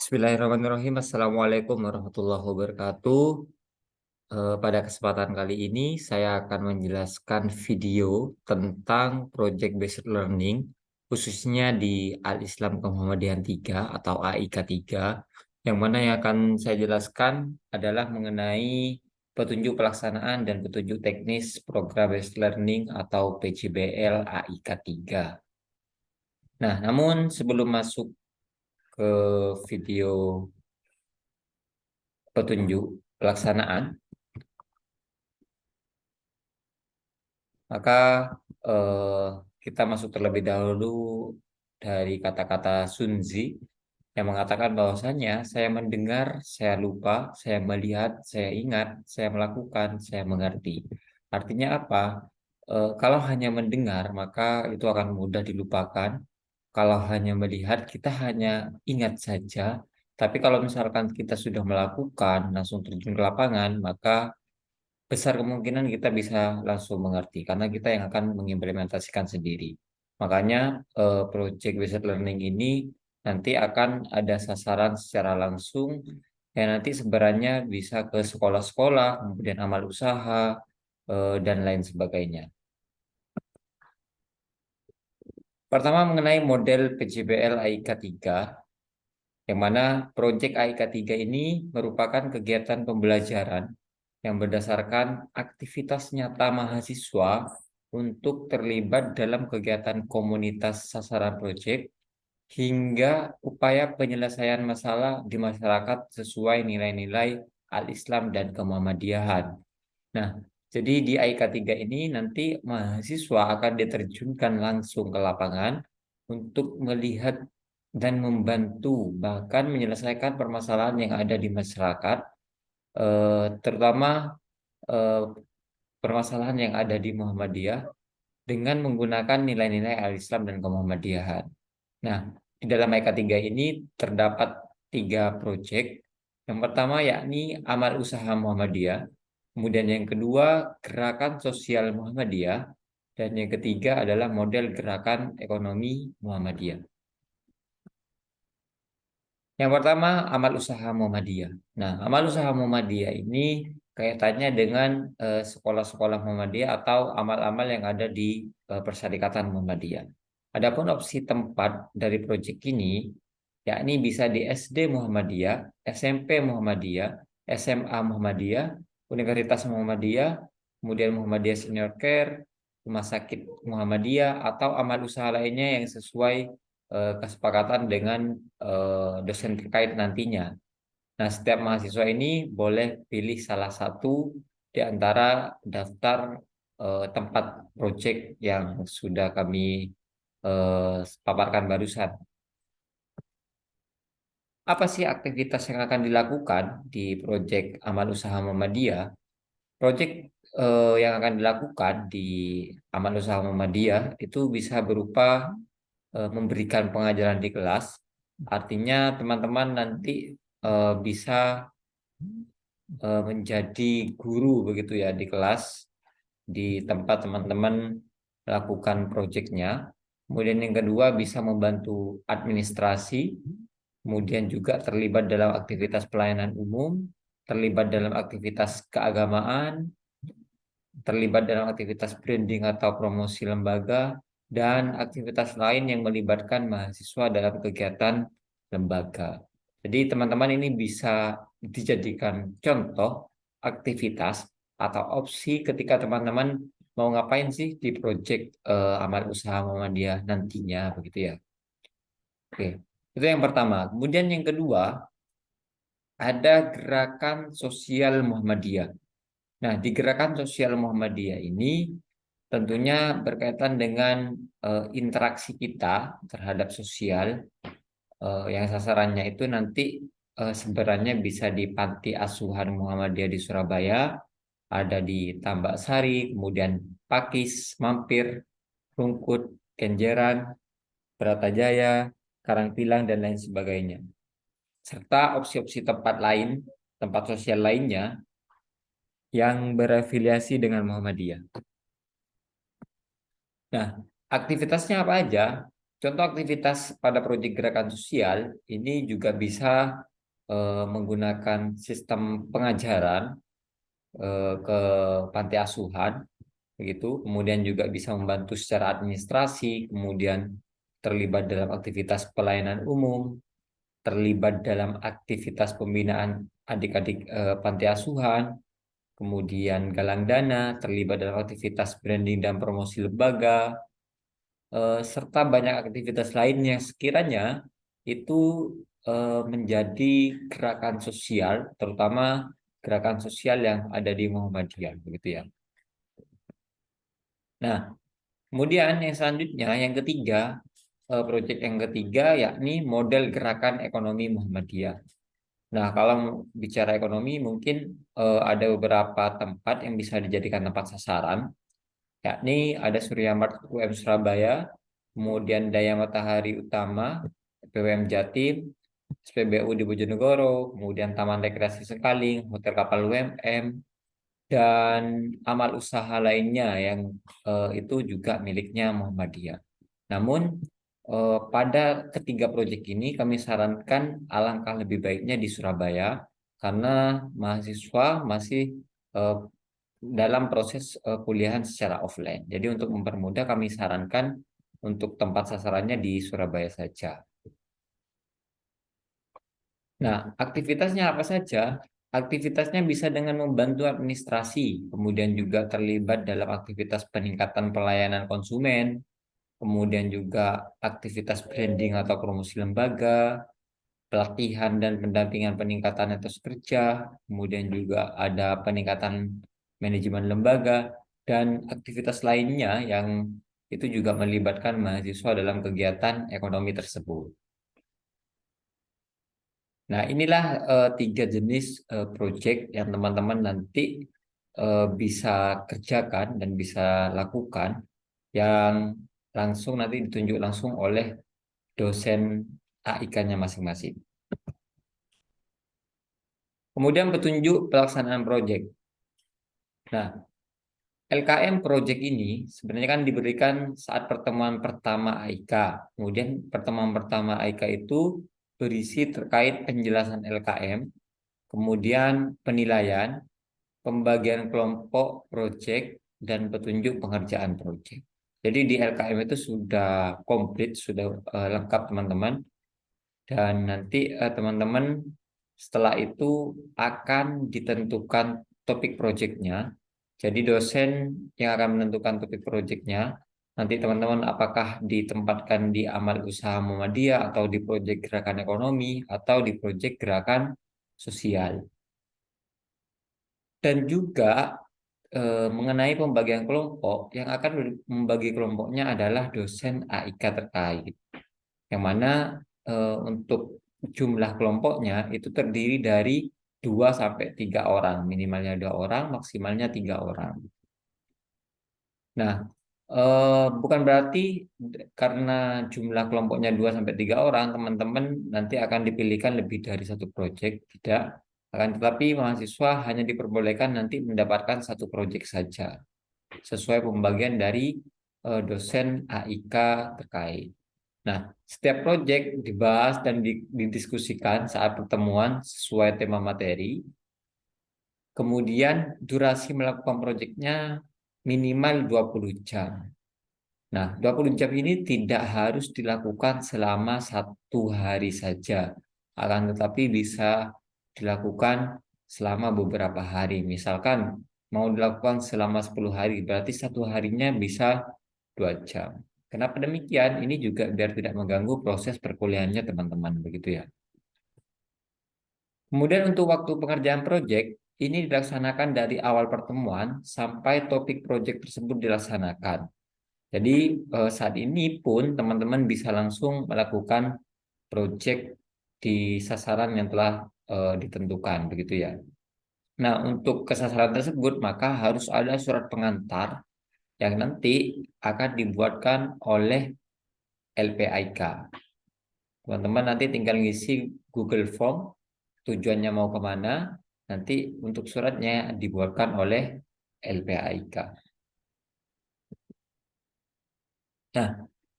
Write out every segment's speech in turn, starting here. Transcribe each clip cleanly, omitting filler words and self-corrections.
Bismillahirrahmanirrahim. Assalamualaikum warahmatullahi wabarakatuh. Pada kesempatan kali ini saya akan menjelaskan video tentang Project Based Learning khususnya di Al-Islam Kemuhamadian 3 atau AIK 3, yang mana yang akan saya jelaskan adalah mengenai petunjuk pelaksanaan dan petunjuk teknis Program Based Learning atau PJBL AIK 3. Nah, namun sebelum masuk ke video petunjuk pelaksanaan, maka eh, kita masuk terlebih dahulu dari kata-kata Sun Tzu yang mengatakan bahwasanya saya mendengar, saya lupa, saya melihat, saya ingat, saya melakukan, saya mengerti. Artinya apa? Kalau hanya mendengar, maka itu akan mudah dilupakan. Kalau hanya melihat, kita hanya ingat saja. Tapi kalau misalkan kita sudah melakukan, langsung terjun ke lapangan, maka besar kemungkinan kita bisa langsung mengerti karena kita yang akan mengimplementasikan sendiri. Makanya project based learning ini nanti akan ada sasaran secara langsung yang nanti sebenarnya bisa ke sekolah-sekolah, kemudian amal usaha, dan lain sebagainya. Pertama mengenai model PJBL AIK 3, yang mana proyek AIK 3 ini merupakan kegiatan pembelajaran yang berdasarkan aktivitas nyata mahasiswa untuk terlibat dalam kegiatan komunitas sasaran proyek hingga upaya penyelesaian masalah di masyarakat sesuai nilai-nilai Al-Islam dan Kemuhammadiyahan. Nah, jadi di AIK 3 ini nanti mahasiswa akan diterjunkan langsung ke lapangan untuk melihat dan membantu bahkan menyelesaikan permasalahan yang ada di masyarakat, terutama eh, permasalahan yang ada di Muhammadiyah dengan menggunakan nilai-nilai Al-Islam dan Kemuhammadiyahan. Nah, di dalam AIK 3 ini terdapat 3 proyek. Yang pertama yakni Amal Usaha Muhammadiyah, kemudian yang kedua Gerakan Sosial Muhammadiyah, dan yang ketiga adalah model Gerakan Ekonomi Muhammadiyah. Yang pertama, amal usaha Muhammadiyah. Nah, amal usaha Muhammadiyah ini kaitannya dengan sekolah-sekolah Muhammadiyah atau amal-amal yang ada di Persyarikatan Muhammadiyah. Adapun opsi tempat dari proyek ini, yakni bisa di SD Muhammadiyah, SMP Muhammadiyah, SMA Muhammadiyah, Universitas Muhammadiyah, kemudian Muhammadiyah Senior Care, Rumah Sakit Muhammadiyah, atau amal usaha lainnya yang sesuai kesepakatan dengan dosen terkait nantinya. Nah, setiap mahasiswa ini boleh pilih salah satu di antara daftar tempat proyek yang sudah kami paparkan barusan. Apa sih aktivitas yang akan dilakukan di proyek Amal Usaha Muhammadiyah? Proyek yang akan dilakukan di Amal Usaha Muhammadiyah itu bisa berupa memberikan pengajaran di kelas. Artinya teman-teman nanti bisa menjadi guru begitu ya di kelas, di tempat teman-teman melakukan proyeknya. Kemudian yang kedua bisa membantu administrasi, kemudian juga terlibat dalam aktivitas pelayanan umum, terlibat dalam aktivitas keagamaan, terlibat dalam aktivitas branding atau promosi lembaga, dan aktivitas lain yang melibatkan mahasiswa dalam kegiatan lembaga. Jadi teman-teman ini bisa dijadikan contoh aktivitas atau opsi ketika teman-teman mau ngapain sih di proyek amal usaha Muhammadiyah nantinya begitu ya. Oke, itu yang pertama. Kemudian yang kedua ada gerakan sosial Muhammadiyah. Nah, di gerakan sosial Muhammadiyah ini tentunya berkaitan dengan interaksi kita terhadap sosial, yang sasarannya itu nanti sebenarnya bisa di Panti Asuhan Muhammadiyah di Surabaya, ada di Tambak Sari, kemudian Pakis, Mampir, Rungkut, Kenjeran, Bratajaya, Karangpilang, dan lain sebagainya. Serta opsi-opsi tempat lain, tempat sosial lainnya yang berafiliasi dengan Muhammadiyah. Nah, aktivitasnya apa aja? Contoh aktivitas pada proyek gerakan sosial ini juga bisa menggunakan sistem pengajaran ke panti asuhan begitu, kemudian juga bisa membantu secara administrasi, kemudian terlibat dalam aktivitas pelayanan umum, terlibat dalam aktivitas pembinaan adik-adik panti asuhan, kemudian galang dana, terlibat dalam aktivitas branding dan promosi lembaga, serta banyak aktivitas lain yang sekiranya itu menjadi gerakan sosial, terutama gerakan sosial yang ada di Muhammadiyah, begitu ya. Nah, kemudian yang selanjutnya, yang ketiga, proyek yang ketiga yakni model gerakan ekonomi Muhammadiyah. Nah, kalau bicara ekonomi, mungkin ada beberapa tempat yang bisa dijadikan tempat sasaran, yakni ada Surya Mart UM Surabaya, kemudian Daya Matahari Utama, PWM Jatim, SPBU di Bojonegoro, kemudian Taman Rekreasi Sekaling, Hotel Kapal UMM, dan amal usaha lainnya yang itu juga miliknya Muhammadiyah. Namun pada ketiga proyek ini kami sarankan alangkah lebih baiknya di Surabaya karena mahasiswa masih eh, dalam proses kuliahan secara offline. Jadi untuk mempermudah kami sarankan untuk tempat sasarannya di Surabaya saja. Nah, aktivitasnya apa saja? Aktivitasnya bisa dengan membantu administrasi, kemudian juga terlibat dalam aktivitas peningkatan pelayanan konsumen, kemudian juga aktivitas branding atau promosi lembaga, pelatihan dan pendampingan peningkatan etos kerja, kemudian juga ada peningkatan manajemen lembaga, dan aktivitas lainnya yang itu juga melibatkan mahasiswa dalam kegiatan ekonomi tersebut. Nah, inilah tiga jenis proyek yang teman-teman nanti bisa kerjakan dan bisa lakukan yang langsung nanti ditunjuk langsung oleh dosen AIK-nya masing-masing. Kemudian petunjuk pelaksanaan proyek. Nah, LKM proyek ini sebenarnya kan diberikan saat pertemuan pertama AIK. Kemudian pertemuan pertama AIK itu berisi terkait penjelasan LKM, kemudian penilaian, pembagian kelompok proyek, dan petunjuk pengerjaan proyek. Jadi di LKM itu sudah komplit, sudah lengkap teman-teman. Dan nanti teman-teman setelah itu akan ditentukan topik proyeknya. Jadi dosen yang akan menentukan topik proyeknya. Nanti teman-teman apakah ditempatkan di amal usaha Muhammadiyah atau di proyek gerakan ekonomi atau di proyek gerakan sosial. Dan juga mengenai pembagian kelompok, yang akan membagi kelompoknya adalah dosen AIK terkait. Yang mana untuk jumlah kelompoknya itu terdiri dari 2 sampai 3 orang, minimalnya 2 orang, maksimalnya 3 orang. Nah, bukan berarti karena jumlah kelompoknya 2 sampai 3 orang, teman-teman nanti akan dipilihkan lebih dari satu proyek, tidak. Akan tetapi mahasiswa hanya diperbolehkan nanti mendapatkan satu proyek saja, sesuai pembagian dari dosen AIK terkait. Nah, setiap proyek dibahas dan didiskusikan saat pertemuan sesuai tema materi. Kemudian durasi melakukan proyeknya minimal 20 jam. Nah, 20 jam ini tidak harus dilakukan selama 1 hari saja. Akan tetapi bisa dilakukan selama beberapa hari. Misalkan mau dilakukan selama 10 hari, berarti satu harinya bisa 2 jam. Kenapa demikian? Ini juga biar tidak mengganggu proses perkuliahannya teman-teman, begitu ya. Kemudian untuk waktu pengerjaan proyek, ini dilaksanakan dari awal pertemuan sampai topik proyek tersebut dilaksanakan. Jadi saat ini pun teman-teman bisa langsung melakukan proyek di sasaran yang telah ditentukan, begitu ya. Nah, untuk kesasaran tersebut maka harus ada surat pengantar yang nanti akan dibuatkan oleh LPIK. Teman-teman nanti tinggal ngisi Google Form, tujuannya mau kemana, nanti untuk suratnya dibuatkan oleh LPIK. Nah,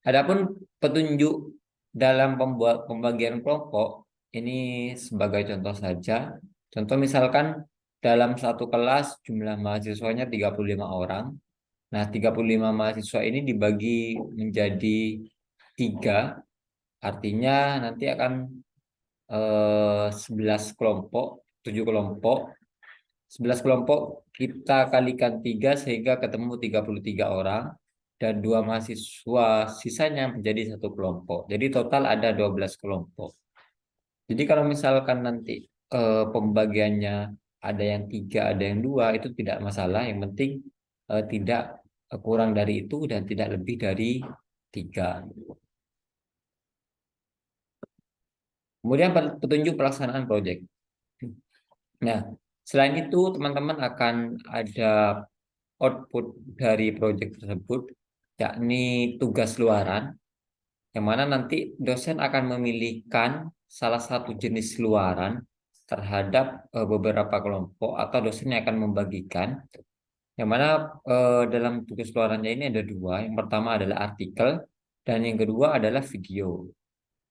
Adapun petunjuk dalam pembagian kelompok ini sebagai contoh saja. Contoh misalkan dalam satu kelas jumlah mahasiswanya 35 orang. Nah, 35 mahasiswa ini dibagi menjadi tiga, artinya nanti akan 11 kelompok, 7 kelompok. 11 kelompok kita kalikan 3 sehingga ketemu 33 orang dan dua mahasiswa sisanya menjadi satu kelompok. Jadi total ada 12 kelompok. Jadi kalau misalkan nanti pembagiannya ada yang tiga, ada yang dua, itu tidak masalah. Yang penting tidak kurang dari itu dan tidak lebih dari tiga. Kemudian petunjuk pelaksanaan proyek. Nah, selain itu teman-teman akan ada output dari proyek tersebut, yakni tugas luaran, yang mana nanti dosen akan memilihkan salah satu jenis luaran terhadap beberapa kelompok atau dosen yang akan membagikan, yang mana dalam tugas luarannya ini ada dua. Yang pertama adalah artikel dan yang kedua adalah video,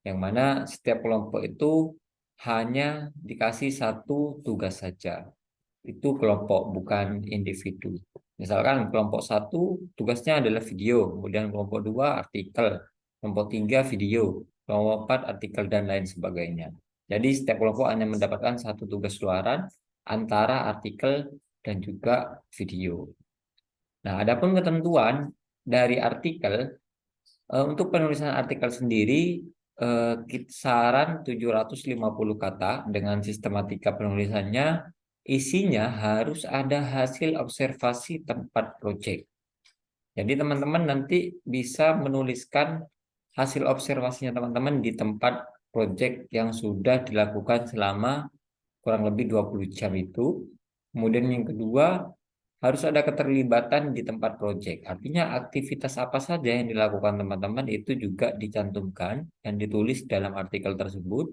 yang mana setiap kelompok itu hanya dikasih satu tugas saja. Itu kelompok, bukan individu. Misalkan kelompok satu tugasnya adalah video, kemudian kelompok dua artikel, kelompok tiga video, kelompok empat artikel dan lain sebagainya. Jadi setiap kelompok hanya mendapatkan satu tugas luaran antara artikel dan juga video. Nah, adapun ketentuan dari artikel, untuk penulisan artikel sendiri kisaran 750 kata dengan sistematika penulisannya isinya harus ada hasil observasi tempat proyek. Jadi teman-teman nanti bisa menuliskan hasil observasinya teman-teman di tempat proyek yang sudah dilakukan selama kurang lebih 20 jam itu. Kemudian yang kedua, harus ada keterlibatan di tempat proyek. Artinya aktivitas apa saja yang dilakukan teman-teman itu juga dicantumkan dan ditulis dalam artikel tersebut.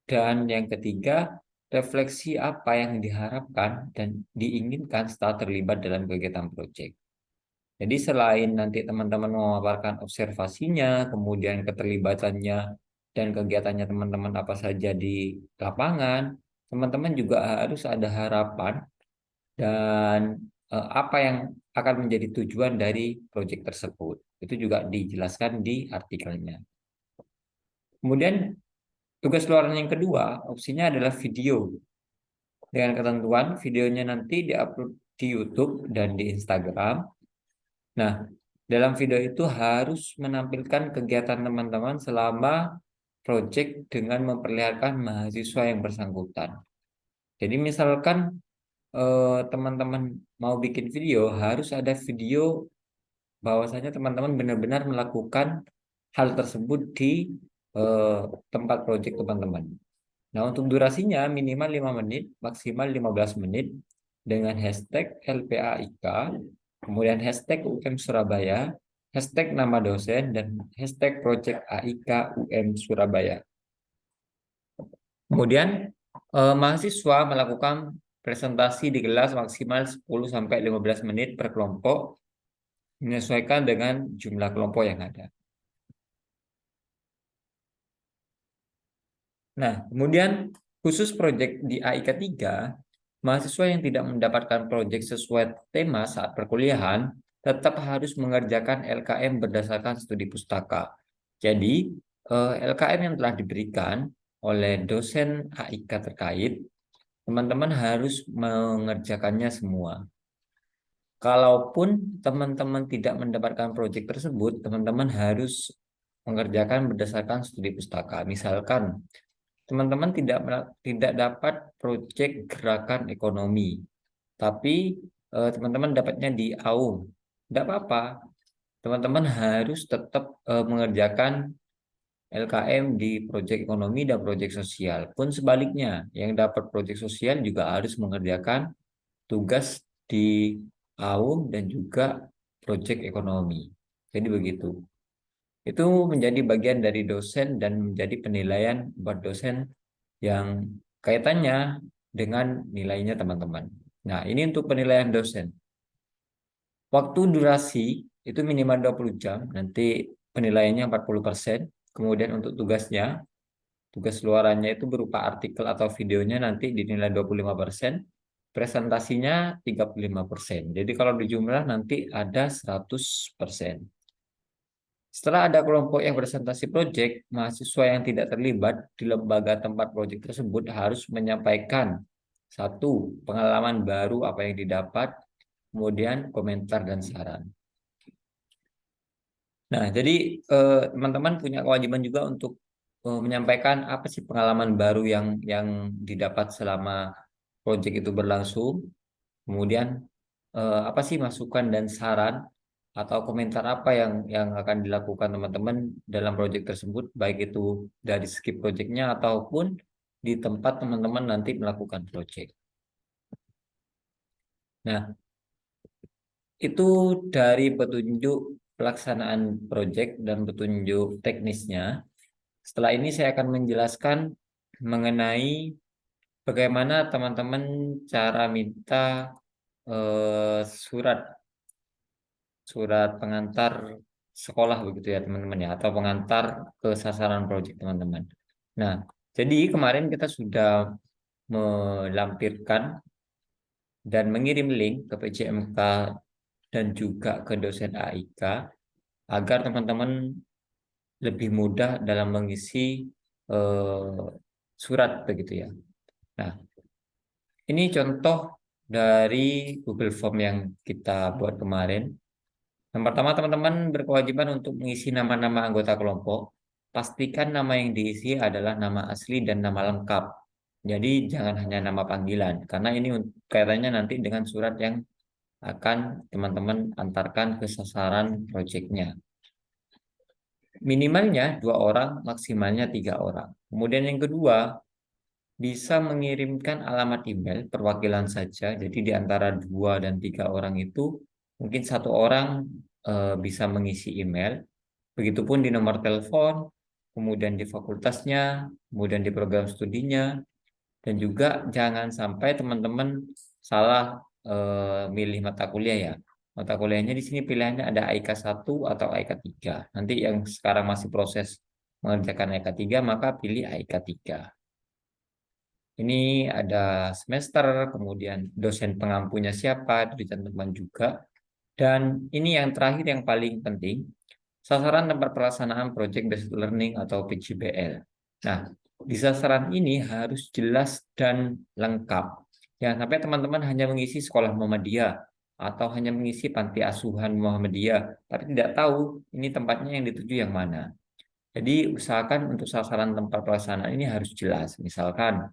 Dan yang ketiga, refleksi apa yang diharapkan dan diinginkan setelah terlibat dalam kegiatan proyek. Jadi selain nanti teman-teman memaparkan observasinya, kemudian keterlibatannya dan kegiatannya teman-teman apa saja di lapangan, teman-teman juga harus ada harapan dan apa yang akan menjadi tujuan dari proyek tersebut. Itu juga dijelaskan di artikelnya. Kemudian tugas luaran yang kedua, opsinya adalah video. Dengan ketentuan videonya nanti diupload di YouTube dan di Instagram. Nah, dalam video itu harus menampilkan kegiatan teman-teman selama proyek dengan memperlihatkan mahasiswa yang bersangkutan. Jadi misalkan teman-teman mau bikin video, harus ada video bahwasanya teman-teman benar-benar melakukan hal tersebut di eh, tempat proyek teman-teman. Nah, untuk durasinya minimal 5 menit, maksimal 15 menit dengan hashtag LPAIK, kemudian hashtag UM Surabaya, hashtag nama dosen, dan hashtag project AIK UM Surabaya. Kemudian mahasiswa melakukan presentasi di kelas maksimal 10-15 menit per kelompok, menyesuaikan dengan jumlah kelompok yang ada. Nah, kemudian khusus proyek di AIK 3, mahasiswa yang tidak mendapatkan proyek sesuai tema saat perkuliahan tetap harus mengerjakan LKM berdasarkan studi pustaka. Jadi, LKM yang telah diberikan oleh dosen AIK terkait, teman-teman harus mengerjakannya semua. Kalaupun teman-teman tidak mendapatkan proyek tersebut, teman-teman harus mengerjakan berdasarkan studi pustaka. Misalkan teman-teman tidak dapat proyek gerakan ekonomi, tapi teman-teman dapatnya di AUM. Tidak apa-apa, teman-teman harus tetap mengerjakan LKM di proyek ekonomi dan proyek sosial. Pun sebaliknya, yang dapat proyek sosial juga harus mengerjakan tugas di AUM dan juga proyek ekonomi. Jadi begitu. Itu menjadi bagian dari dosen dan menjadi penilaian buat dosen yang kaitannya dengan nilainya teman-teman. Nah, ini untuk penilaian dosen. Waktu durasi itu minimal 20 jam. Nanti penilaiannya 40%. Kemudian untuk tugas luarannya itu berupa artikel atau videonya nanti dinilai 25%, presentasinya 35%. Jadi kalau dijumlah nanti ada 100%. Setelah ada kelompok yang presentasi proyek, mahasiswa yang tidak terlibat di lembaga tempat proyek tersebut harus menyampaikan satu pengalaman baru apa yang didapat, kemudian komentar dan saran. Nah, jadi teman-teman punya kewajiban juga untuk menyampaikan apa sih pengalaman baru yang didapat selama proyek itu berlangsung. Kemudian apa sih masukan dan saran atau komentar apa yang akan dilakukan teman-teman dalam proyek tersebut, baik itu dari segi proyeknya ataupun di tempat teman-teman nanti melakukan proyek. Nah, itu dari petunjuk pelaksanaan proyek dan petunjuk teknisnya. Setelah ini saya akan menjelaskan mengenai bagaimana teman-teman cara minta surat surat pengantar sekolah begitu ya teman-teman ya, atau pengantar ke sasaran proyek teman-teman. Nah, jadi kemarin kita sudah melampirkan dan mengirim link ke PJMK dan juga ke dosen AIK agar teman-teman lebih mudah dalam mengisi eh, surat begitu ya. Nah, ini contoh dari Google Form yang kita buat kemarin. Yang pertama, teman-teman berkewajiban untuk mengisi nama-nama anggota kelompok. Pastikan nama yang diisi adalah nama asli dan nama lengkap. Jadi jangan hanya nama panggilan, karena ini kaitannya nanti dengan surat yang akan teman-teman antarkan ke sasaran proyeknya. Minimalnya 2 orang, maksimalnya 3 orang. Kemudian yang kedua, bisa mengirimkan alamat email perwakilan saja. Jadi di antara 2 dan 3 orang itu mungkin 1 orang bisa mengisi email. Begitupun di nomor telepon, kemudian di fakultasnya, kemudian di program studinya, dan juga jangan sampai teman-teman salah milih mata kuliah ya. Mata kuliahnya di sini pilihannya ada AIK 1 atau AIK 3. Nanti yang sekarang masih proses mengerjakan AIK 3, maka pilih AIK 3. Ini ada semester, kemudian dosen pengampunya siapa, itu dicantumkan juga. Dan ini yang terakhir yang paling penting, sasaran tempat pelaksanaan Project Based Learning atau PJBL. Nah, di sasaran ini harus jelas dan lengkap. Jangan sampai teman-teman hanya mengisi sekolah Muhammadiyah atau hanya mengisi panti asuhan Muhammadiyah, tapi tidak tahu ini tempatnya yang dituju yang mana. Jadi usahakan untuk sasaran tempat pelaksanaan ini harus jelas. Misalkan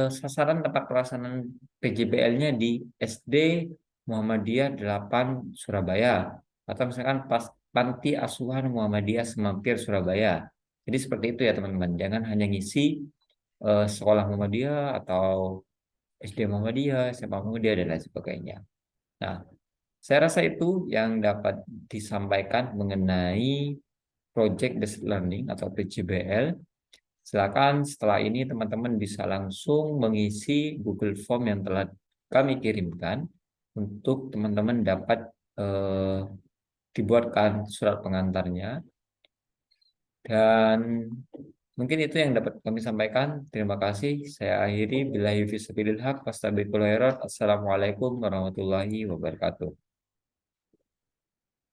sasaran tempat pelaksanaan PJBL-nya di SD Muhammadiyah 8 Surabaya, atau misalkan pas Panti Asuhan Muhammadiyah Semampir Surabaya. Jadi seperti itu ya teman-teman. Jangan hanya ngisi sekolah Muhammadiyah atau SD Muhammadiyah, SMA Muhammadiyah dan lain sebagainya. Nah, saya rasa itu yang dapat disampaikan mengenai Project Based Learning atau PJBL. Silakan setelah ini teman-teman bisa langsung mengisi Google Form yang telah kami kirimkan untuk teman-teman dapat dibuatkan surat pengantarnya. Dan mungkin itu yang dapat kami sampaikan. Terima kasih. Saya akhiri. Billahi fisabilil haq. Wassalamualaikum warahmatullahi wabarakatuh.